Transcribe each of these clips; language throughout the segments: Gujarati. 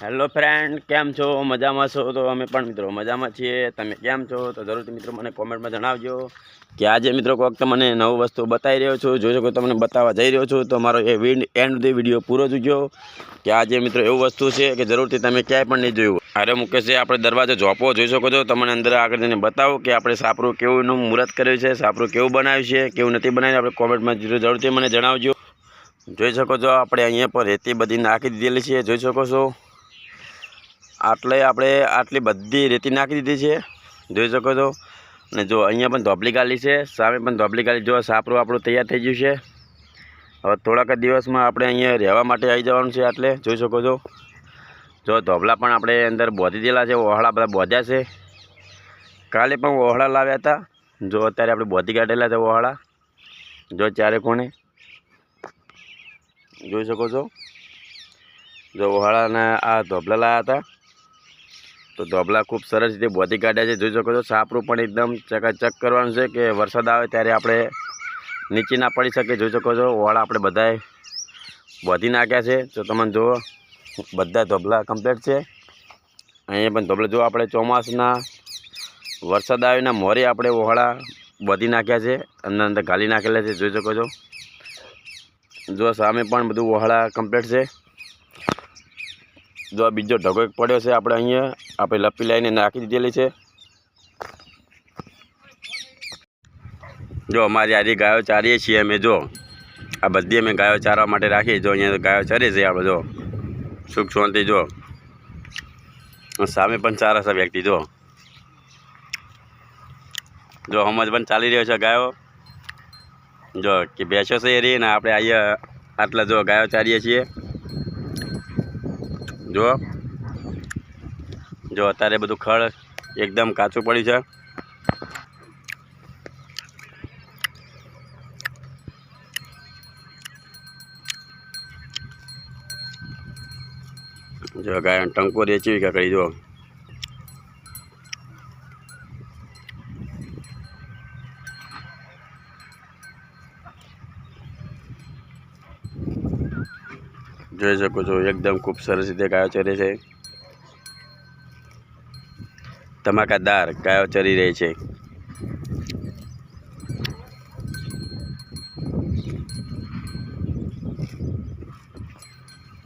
હેલો ફ્રેન્ડ, કેમ છો? મજામાં છો? તો અમે પણ મિત્રો મજામાં છીએ. તમે કેમ છો? તો જરૂરથી મિત્રો મને કોમેન્ટમાં જણાવજો કે આજે મિત્રો કોઈક તમને નવું વસ્તુ બતાવી રહ્યો છું. જોજો કે તમને બતાવવા જઈ રહ્યો છું તો મારો એ એન્ડ સુધી વિડીયો પૂરો જોજો કે આજે મિત્રો એવું વસ્તુ છે કે જરૂરથી તમે ક્યાંય પણ નહીં જોયું. અરે મૂકે છે આપણે દરવાજો ઝોપો જોઈ શકો છો. તમને અંદર આગળ જઈને બતાવો કે આપણે સાપરું કેવું મુહૂર્ત કર્યું છે, સાપરું કેવું બનાવ્યું છે, કેવું નથી બનાવ્યું. આપણે કોમેન્ટમાં જરૂરથી મને જણાવજો. જોઈ શકો છો આપણે અહીંયા પર રેતી બધી નાખી દીધેલી છે. જોઈ શકો છો આટલી બધી રેતી નાખી દીધી છે. જોઈ શકો છો. અને જો અહીંયા પણ ધોપલી ગાલી છે, સામે પણ ધોપલી ગાલી. જો સાપરું આપણું તૈયાર થઈ ગયું છે. હવે થોડાક દિવસમાં આપણે અહીંયા રહેવા માટે આવી જવાનું છે. એટલે જોઈ શકો છો. જો ધોપલા પણ આપણે અંદર બોધી દેલા છે, ઓહળા બધા બોધ્યા છે. કાલે પણ ઓહળા લાવ્યા હતા. જો અત્યારે આપણે બોધી કાઢેલા છે ઓહળા. જો ચારે કોણે જોઈ શકો છો. જો ઓહળાના આ ધોપલા લાવ્યા હતા તો ધોપલા ખૂબ સરસ રીતે બોધી કાઢ્યા છે. જોઈ શકો છો. સાપરું પણ એકદમ ચકાચક કરવાનું છે કે વરસાદ આવે ત્યારે આપણે નીચે ના પડી શકે. જોઈ શકો છો ઓહળા આપણે બધાએ બોધી નાખ્યા છે. તો તમે જુઓ બધા ધોપલા કમ્પ્લીટ છે. અહીંયા પણ ધોપલા જો આપણે ચોમાસના વરસાદ આવીને મોરે આપણે ઓહળા બોધી નાખ્યા છે, અંદર ગાલી નાખેલા છે. જોઈ શકો છો. જો સામે પણ બધું ઓહળા કમ્પ્લીટ છે. જો બીજો ઢગો એક પડ્યો છે આપણે અહીંયા આપણે લપી લાવીને નાખી દીધેલી છે. જો અમારી આજે ગાયો ચારીએ છીએ અમે. જો આ બધી અમે ગાયો ચારવા માટે રાખીએ. જો અહીંયા ગાયો ચરે છે આપણે. જો સુખ શાંતિ. જો સામે પણ ચારે છે વ્યક્તિ. જો હમજ પણ ચાલી રહ્યો છે ગાયો. જો કે બેસો છે એ રહી ને આપણે અહીંયા આટલા જો ગાયો ચારીએ છીએ. જો અત્યારે બધું ખડ એકદમ કાચું પડ્યું છે. જો ગાય ટંકો દે છે કે કરી. જો જોઈ શકો છો એકદમ ખૂબ સરસ રીતે ગાયો ચરે છે. ધમાકાદાર ગાયો ચરી રહી છે.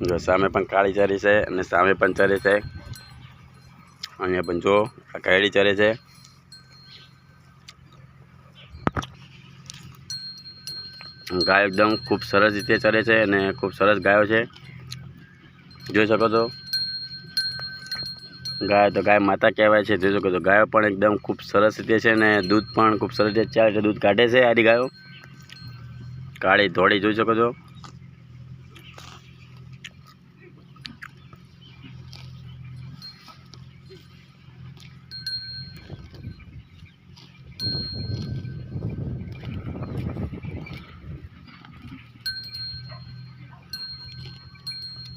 જો સામે પણ કાળી ચરી છે અને સામે પણ ચરે છે. અહીંયા પણ જો આ કાળી ચરે છે. ગાય એકદમ ખૂબ સરસ રીતે ચરે છે અને ખૂબ સરસ ગાયો છે. જોઈ શકો છો. ગાય તો ગાય માતા કહેવાય છે. જોઈ શકો છો ગાયો પણ એકદમ ખૂબ સરસ રીતે છે અને દૂધ પણ ખૂબ સરસ રીતે ચાલે છે. દૂધ કાઢે છે આરી ગાયો કાળી ધોળી. જોઈ શકો છો.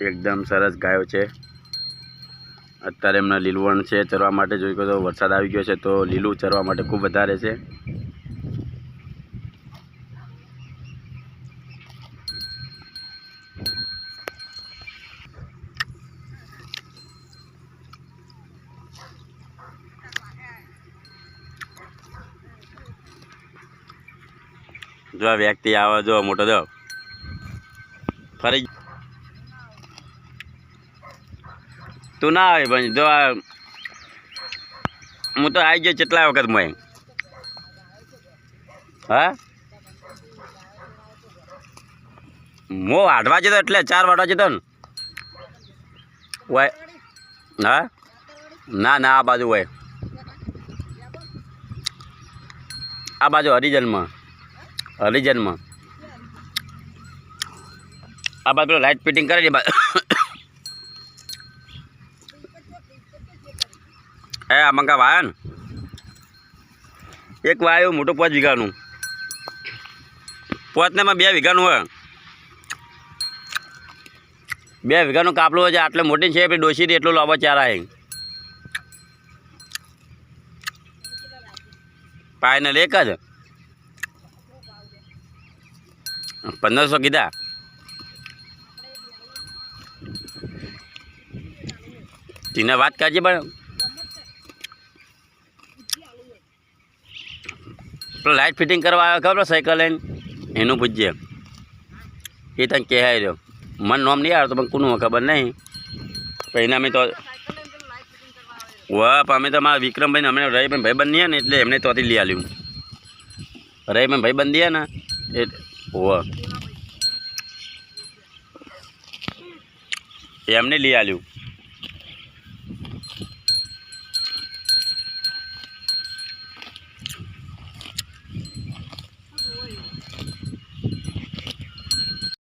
એકદમ સરસ ગાયો છે. અત્યારે એમના લીલવણ છે ચરવા માટે. જોઈ શકો છો વરસાદ આવી ગયો છે તો લીલું ચરવા માટે ખૂબ વધારે છે. જો આ વ્યક્તિ આવે. જો મોટો જો ફરી તું ના આવે ભાઈ. જો હું તો આવી ગયો કેટલા વખત મેં. હા હું 8 વાગે તો એટલે 4 વાગવા જતો ને હોય. હા ના આ બાજુ હોય. આ બાજુ હરિજનમાં આ બાજુ પેલો લાઇટ ફિટિંગ કરે છે. આ મંગા વાયા ને એક વાયું મોટું 5 વીઘાનું. 5 ને 2 વીઘાનું હોય. 2 વીઘાનું કાપલું હોય છે. આટલે મોટી છે પછી ડોસીથી એટલું લાંબો ચારા છે. ફાઇનલ એક જ 1500 કીધા. તેને વાત કરજે પણ પેલો લાઇટ ફિટિંગ કરવા આવ્યો ખબર સાયકલ લઈને એનું પૂછજે એ તને કહેવાય રહ્યો મને નોમ નહીં આવતો પણ કોનું ખબર નહીં પણ એના અમે તો વાહ અમે તો મારા વિક્રમભાઈને અમે રહીભાઈ ભાઈબંધ નહીં ને એટલે એમને તોથી લઈ આવ્યું રહીભાઈ ભાઈબંધ દે ને એ વાહ એમને લઈ આવ્યું